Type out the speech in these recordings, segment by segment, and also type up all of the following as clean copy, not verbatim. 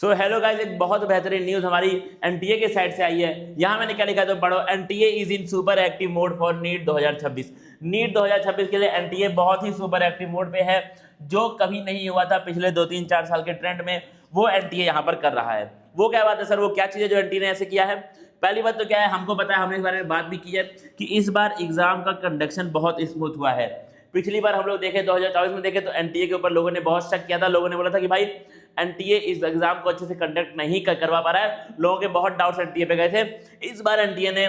So hello guys, एक बहुत बेहतरीन न्यूज हमारी एनटीए के साइड से आई है। यहाँ मैंने क्या लिखा है तो पढ़ो। NTA is in super active mode for NEET 2026। NEET 2026 के लिए एनटीए बहुत ही सुपर एक्टिव मोड पे है, जो कभी नहीं हुआ था पिछले 2-3-4 साल के ट्रेंड में। वो एनटीए यहाँ पर कर रहा है। वो क्या बात है सर, वो क्या चीज़ है जो एनटीए ने ऐसे किया है? पहली बात तो क्या है, हमको पता है, हमने इस बारे में बात भी की है कि इस बार एग्जाम का कंडक्शन बहुत स्मूथ हुआ है। पिछली बार हम लोग देखे 2024 में देखे तो एनटीए के ऊपर लोगों ने बहुत शक किया था। लोगों ने बोला था कि भाई एनटीए इस एग्जाम को अच्छे से कंडक्ट नहीं करवा पा रहा है। लोगों के बहुत डाउट्स एनटीए पे गए थे। इस बार एनटीए ने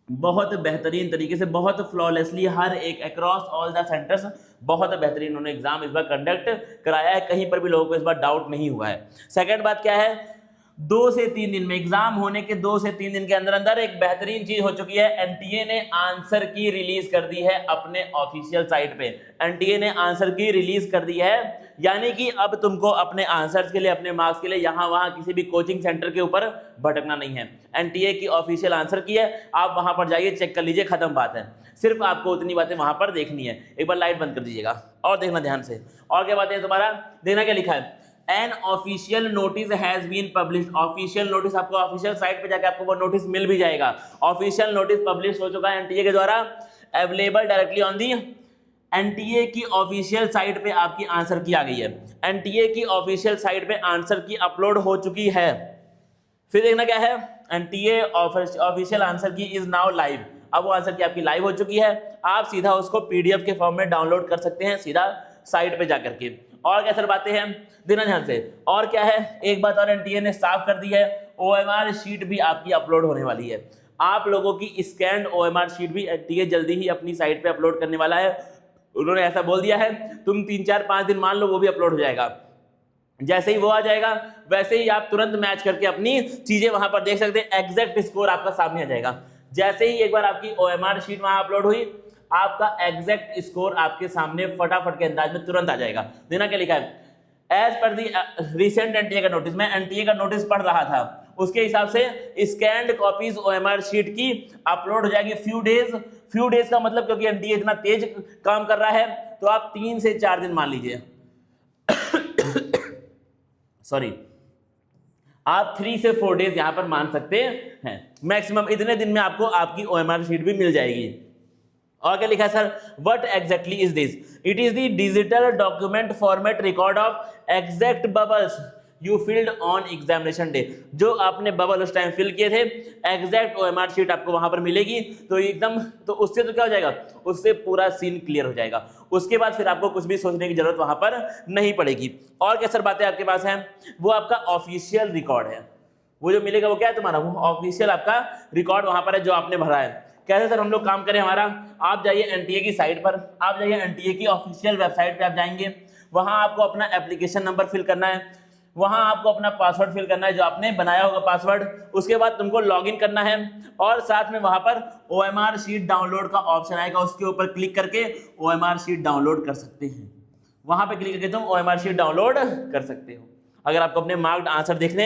बहुत बेहतरीन तरीके से, बहुत फ्लॉलेसली हर एक अक्रॉस ऑल द सेंटर्स बहुत बेहतरीन उन्होंने एग्जाम इस बार कंडक्ट कराया है। कहीं पर भी लोगों को इस बार डाउट नहीं हुआ है। सेकंड बात क्या है, 2 से 3 दिन में, एग्जाम होने के 2 से 3 दिन के अंदर अंदर एक बेहतरीन चीज हो चुकी है। एनटीए ने आंसर की रिलीज कर दी है अपने ऑफिशियल साइट पे। एनटीए ने आंसर की रिलीज कर दी है, यानी कि अब तुमको अपने आंसर्स के लिए, अपने मार्क्स के लिए यहां वहां किसी भी कोचिंग सेंटर के ऊपर भटकना नहीं है। एनटीए की ऑफिशियल आंसर की है, आप वहां पर जाइए, चेक कर लीजिए, खत्म बात है। सिर्फ आपको उतनी बातें वहां पर देखनी है। एक बार लाइट बंद कर दीजिएगा और देखना ध्यान से। और क्या बातें तुम्हारा देखना, क्या लिखा है, an official notice has been publish. Official notice, आपको ऑफिशियल साइट पे जाके आपको वो नोटिस मिल भी जाएगा। ऑफिशियल नोटिस पब्लिश हो चुका है एनटीए के द्वारा, available directly on the NTA की ऑफिशियल साइट पे आपकी आंसर की आ गई है। एनटीए की ऑफिशियल साइट पे आंसर की अपलोड हो चुकी है। फिर देखना क्या है, एनटीए ऑफिशियल आंसर की इज नाउ लाइव। अब वो आंसर की आपकी लाइव हो चुकी है। आप सीधा उसको पीडीएफ के फॉर्म में डाउनलोड कर सकते हैं सीधा साइट पे जाकर के। और क्या सर बातें हैं, देना ध्यान से। और क्या है, एक बात और एनटीए ने साफ कर दी है, ओएमआर शीट भी आपकी अपलोड होने वाली है। आप लोगों की स्कैन्ड ओएमआर शीट भी एनटीए जल्दी ही अपनी साइट पे अपलोड करने वाला है। उन्होंने ऐसा बोल दिया है, तुम 3-4-5 दिन मान लो, वो भी अपलोड हो जाएगा। जैसे ही वो आ जाएगा वैसे ही आप तुरंत मैच करके अपनी चीजें वहां पर देख सकते हैं। एग्जैक्ट स्कोर आपका सामने आ जाएगा। जैसे ही एक बार आपकी ओएमआर शीट वहां अपलोड हुई, आपका एग्जैक्ट स्कोर आपके सामने फटाफट के अंदाज में तुरंत आ जाएगा। देखना क्या लिखा है, एज पर दी रिसेंट एनटीए का नोटिस। मैं एनटीए का नोटिस पढ़ रहा था, उसके हिसाब से स्कैन्ड कॉपीज ओएमआर शीट की अपलोड हो जाएगी फ्यू डेज का मतलब, क्योंकि एनटीए इतना तेज काम कर रहा है, तो आप 3 से 4 दिन मान लीजिए सॉरी, आप 3 से 4 डेज यहां पर मान सकते हैं मैक्सिमम। इतने दिन में आपको आपकी ओएमआर शीट भी मिल जाएगी। और क्या लिखा है sir, what exactly is this, it is the digital document format record of exact bubbles you field on examination day. जो आपने बबल उस टाइम फिल किए थे, एग्जैक्ट ओएमआर शीट आपको वहां पर मिलेगी। तो एकदम, तो उससे तो क्या हो जाएगा, उससे पूरा सीन क्लियर हो जाएगा। उसके बाद फिर आपको कुछ भी सोचने की जरूरत वहां पर नहीं पड़ेगी। और क्या सर बातें आपके पास हैं, वो आपका ऑफिशियल रिकॉर्ड है। वो जो मिलेगा वो क्या है तुम्हारा, वो ऑफिशियल आपका रिकॉर्ड वहां पर है जो आपने भरा है। कैसे सर हम लोग काम करें हमारा, आप जाइए एनटीए की साइट पर, आप जाइए एनटीए की ऑफिशियल वेबसाइट पे आप जाएंगे। वहां आपको अपना एप्लीकेशन नंबर फिल करना है, वहां आपको अपना पासवर्ड फिल करना है जो आपने बनाया होगा पासवर्ड। उसके बाद तुमको लॉगिन करना है और साथ में वहां पर ओएमआर शीट डाउनलोड का ऑप्शन आएगा, उसके ऊपर क्लिक करके ओएमआर शीट डाउनलोड कर सकते हैं। वहां पे क्लिक करके तुम ओएमआर शीट डाउनलोड कर सकते हो। अगर आपको अपने मार्क्ड आंसर देखने,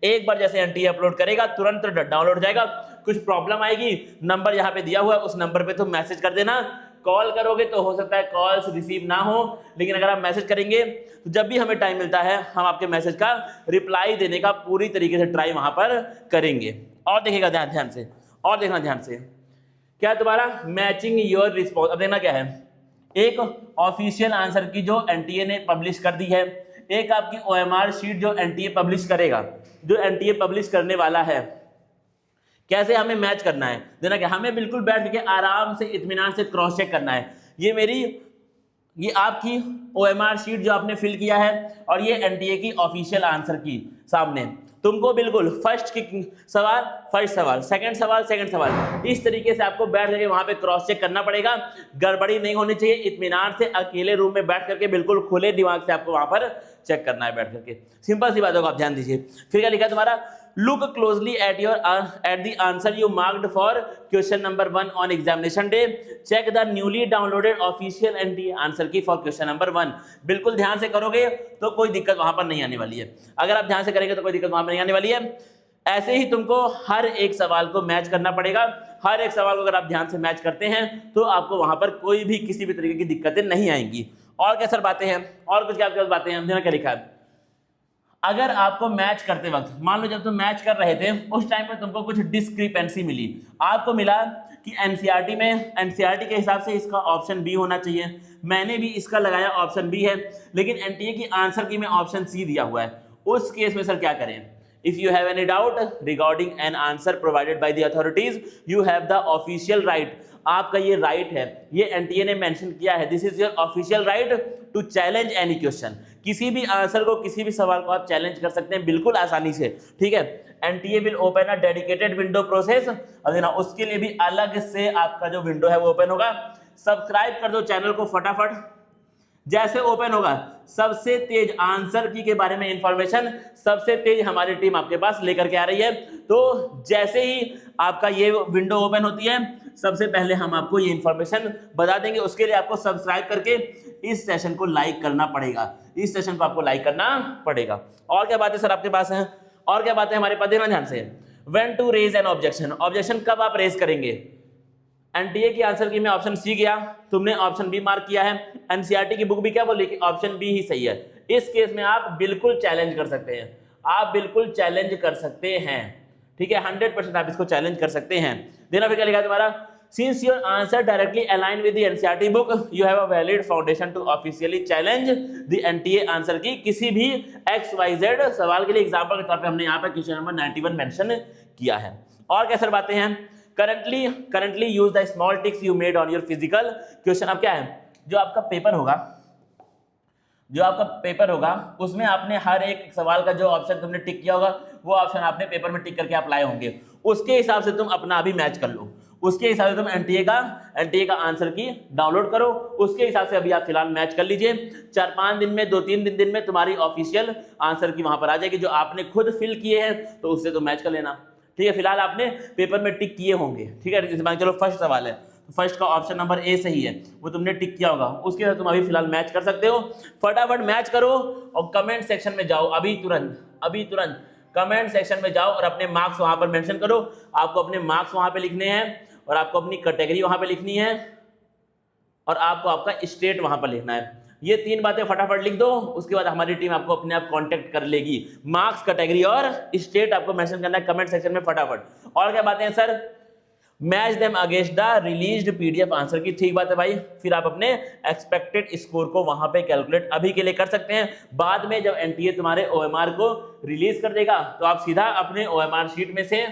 एक बार जैसे एनटीए अपलोड करेगा तुरंत डाउनलोड हो जाएगा। कुछ प्रॉब्लम आएगी, नंबर यहाँ पे दिया हुआ है, उस नंबर पे तुम मैसेज कर देना। कॉल करोगे तो हो सकता है कॉल्स रिसीव ना हो, लेकिन अगर आप मैसेज करेंगे तो जब भी हमें टाइम मिलता है हम आपके मैसेज का रिप्लाई देने का पूरी तरीके से ट्राई वहां पर करेंगे। और देखिएगा ध्यान से, और देखना ध्यान से, क्या तुम्हारा मैचिंग योर रिस्पॉन्स। अब देखना क्या है, एक ऑफिशियल आंसर की जो एनटीए ने पब्लिश कर दी है, एक आपकी ओएमआर शीट जो एनटीए पब्लिश करेगा, जो एनटीए पब्लिश करने वाला है। कैसे हमें मैच करना है, देना क्या, हमें बिल्कुल बैठ के आराम से इत्मीनान से क्रॉस चेक करना है। ये आपकी ओएमआर शीट जो आपने फिल किया है और ये एनटीए की ऑफिशियल आंसर की सामने। तुमको बिल्कुल फर्स्ट सवाल, सेकंड सवाल, इस तरीके से आपको बैठ करके वहां पे क्रॉस चेक करना पड़ेगा। गड़बड़ी नहीं होनी चाहिए। इत्मीनान से अकेले रूम में बैठ करके बिल्कुल खुले दिमाग से आपको वहां पर चेक करना है बैठ करके। सिंपल सी बातों को आप ध्यान दीजिए। फिर क्या लिखा है तुम्हारा, look closely at the answer you marked for question number 1 on examination day, check the newly downloaded official NTA answer key for question number 1। बिल्कुल ध्यान से करोगे तो कोई दिक्कत वहां पर नहीं आने वाली है। अगर आप ध्यान से करेंगे तो कोई दिक्कत वहां पर नहीं आने वाली है। ऐसे ही तुमको हर एक सवाल को मैच करना पड़ेगा। हर एक सवाल को अगर आप ध्यान से मैच करते हैं तो आपको वहां पर कोई भी किसी भी तरीके की दिक्कतें नहीं आएंगी। और क्या सर बातें हैं, और कुछ क्या आपके पास बातें हैं, क्या लिखा है, अगर आपको मैच करते वक्त, मान लो जब तुम मैच कर रहे थे उस टाइम पे तुमको कुछ डिस्क्रिपेंसी मिली, आपको मिला कि एनसीईआरटी में, एनसीईआरटी के हिसाब से इसका ऑप्शन बी होना चाहिए, मैंने भी इसका लगाया ऑप्शन बी है, लेकिन एनटीए की आंसर की में ऑप्शन सी दिया हुआ है। उस केस में सर क्या करें? If you have any doubt regarding an answer provided by the authorities you have the official right, आपका ये राइट है, ये एनटीए ने मेंशन किया है, this is your official right to challenge any question. किसी भी आंसर को, किसी भी सवाल को आप चैलेंज कर सकते हैं बिल्कुल आसानी से, ठीक है। NTA will open a dedicated window process, और देना उसके लिए भी अलग से आपका जो विंडो है वो ओपन होगा। सब्सक्राइब कर दो चैनल को फटाफट, जैसे ओपन होगा सबसे तेज आंसर की के बारे में इंफॉर्मेशन सबसे तेज हमारी टीम आपके पास लेकर के आ रही है। तो जैसे ही आपका ये विंडो ओपन होती है सबसे पहले हम आपको ये इंफॉर्मेशन बता देंगे। उसके लिए आपको सब्सक्राइब करके इस सेशन को लाइक करना पड़ेगा, इस सेशन को आपको लाइक करना पड़ेगा। और क्या बात है सर आपके पास है? और क्या बात है हमारे पास? देखना ध्यान से, when to raise an objection, objection कब आप रेज करेंगे? एनटीए की आंसर की में ऑप्शन सी गया, तुमने ऑप्शन बी मार्क किया है, एनसीईआरटी की बुक भी क्या बोली कि ऑप्शन बी ही सही है। इस केस में आप बिल्कुल चैलेंज कर सकते हैं, आप बिल्कुल चैलेंज कर सकते हैं, ठीक है, 100% आप इसको चैलेंज कर सकते हैं। देना फिर क्या लिखा तुम्हारा? Since your answer directly align with the NCERT book you have a valid foundation to officially challenge the NTA answer key किसी भी XYZ सवाल के लिए। एग्जांपल के तौर पे हमने यहाँ पे क्वेश्चन नंबर 91 मेंशन किया है। और क्या सर बातें हैं? Currently use the small ticks you made on your physical question. अब क्या है, जो आपका पेपर होगा उसमें आपने हर एक सवाल का जो ऑप्शन तुमने टिक किया होगा वो ऑप्शन आपने पेपर में टिक करके अप्लाई होंगे, उसके हिसाब से तुम अपना अभी मैच कर लो, उसके हिसाब से तुम एनटीए का आंसर की डाउनलोड करो, उसके हिसाब से अभी आप फिलहाल मैच कर लीजिए। 4-5 दिन में, 2-3 दिन में तुम्हारी ऑफिशियल आंसर की वहां पर आ जाएगी, जो आपने खुद फिल किए हैं तो उससे तुम मैच कर लेना, ठीक है। फिलहाल आपने पेपर में टिक किए होंगे, ठीक है। चलो फर्स्ट सवाल है, फर्स्ट का ऑप्शन नंबर ए सही है, वो तुमने टिक किया होगा, उसके साथ तुम अभी फिलहाल मैच कर सकते हो। फटाफट मैच करो और कमेंट सेक्शन में जाओ, अभी तुरंत कमेंट सेक्शन में जाओ और अपने मार्क्स वहां पर मेंशन करो। आपको अपने मार्क्स वहां पे लिखने हैं और आपको अपनी कैटेगरी वहां पे लिखनी है और आपको आपका स्टेट वहां पर लिखना है। ये 3 बातें फटाफट लिख दो, उसके बाद हमारी टीम आपको अपने आप कांटेक्ट कर लेगी। मार्क्स, कैटेगरी और स्टेट आपको मेंशन करना है कमेंट सेक्शन में फटाफट। और क्या बातें हैं sir? Match them against the released PDF answer की, ठीक बात है भाई। फिर आप अपने एक्सपेक्टेड स्कोर को वहां पे कैलकुलेट अभी के लिए कर सकते हैं। बाद में जब एनटीए तुम्हारे ओएमआर को रिलीज कर देगा तो आप सीधा अपने ओएमआर शीट में से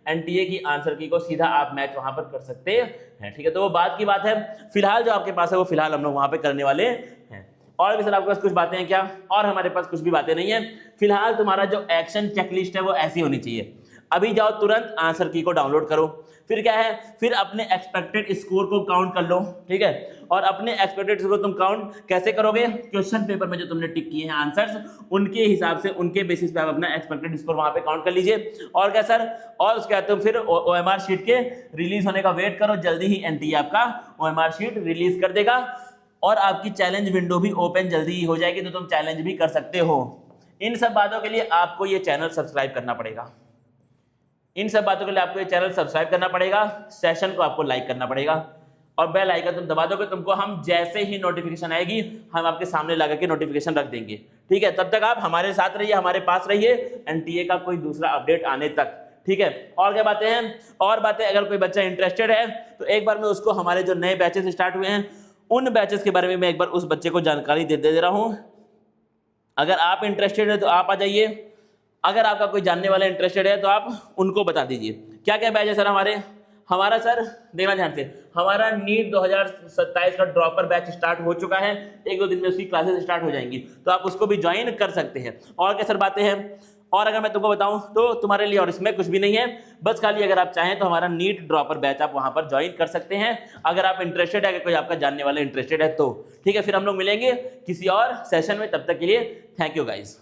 एनटीए की आंसर की को सीधा आप मैच वहां पर कर सकते हैं, ठीक है। तो वो बात की बात है, फिलहाल जो आपके पास है वो फिलहाल हम लोग वहां पे करने वाले हैं। और भी सर आपके पास कुछ बातें हैं क्या? और हमारे पास कुछ भी बातें नहीं है। फिलहाल तुम्हारा जो एक्शन चेकलिस्ट है वो ऐसी होनी चाहिए, अभी जाओ तुरंत आंसर की को डाउनलोड करो, फिर क्या है, फिर अपने एक्सपेक्टेड स्कोर को काउंट कर लो, ठीक है। और अपने एक्सपेक्टेड स्कोर तुम काउंट कैसे करोगे? क्वेश्चन पेपर में जो तुमने टिक किए हैं आंसर्स, उनके हिसाब से, उनके बेसिस पे आप अपना एक्सपेक्टेड स्कोर वहां पे काउंट कर लीजिए। और क्या सर? और उसके बाद तुम फिर ओएमआर शीट के रिलीज होने का वेट करो, जल्दी ही एनटीए आपका ओएमआर शीट रिलीज कर देगा और आपकी चैलेंज विंडो भी ओपन जल्दी ही हो जाएगी, तो तुम चैलेंज भी कर सकते हो। इन सब बातों के लिए आपको ये चैनल सब्सक्राइब करना पड़ेगा, इन सब बातों के लिए आपको ये चैनल सब्सक्राइब करना पड़ेगा, सेशन को आपको लाइक करना पड़ेगा और बेल आइकन तुम दबा दोगे, तुमको हम जैसे ही नोटिफिकेशन आएगी हम आपके सामने लगा के नोटिफिकेशन रख देंगे, ठीक है। तब तक आप हमारे साथ रहिए, हमारे पास रहिए एनटीए का कोई दूसरा अपडेट आने तक, ठीक है। और क्या बातें हैं? और बातें, अगर कोई बच्चा इंटरेस्टेड है तो एक बार मैं उसको, हमारे जो नए बैचेस स्टार्ट हुए हैं उन बैचेस के बारे में मैं एक बार उस बच्चे को जानकारी दे रहा हूं। अगर आप इंटरेस्टेड है तो आप आ जाइए, अगर आपका कोई जानने वाला इंटरेस्टेड है तो आप उनको बता दीजिए। क्या क्या बैच है सर हमारा सर देखना ध्यान से, हमारा नीट 2027 का ड्रॉपर बैच स्टार्ट हो चुका है, 1-2 दिन में उसकी क्लासेस स्टार्ट हो जाएंगी, तो आप उसको भी ज्वाइन कर सकते हैं। और क्या सर बातें हैं? और अगर मैं तुमको बताऊं तो तुम्हारे लिए और इसमें कुछ भी नहीं है, बस खाली अगर आप चाहें तो हमारा नीट ड्रॉपर बैच आप वहां पर ज्वाइन कर सकते हैं, अगर आप इंटरेस्टेड है, अगर कोई आपका जानने वाला इंटरेस्टेड है तो, ठीक है। फिर हम लोग मिलेंगे किसी और सेशन में, तब तक के लिए थैंक यू गाइज।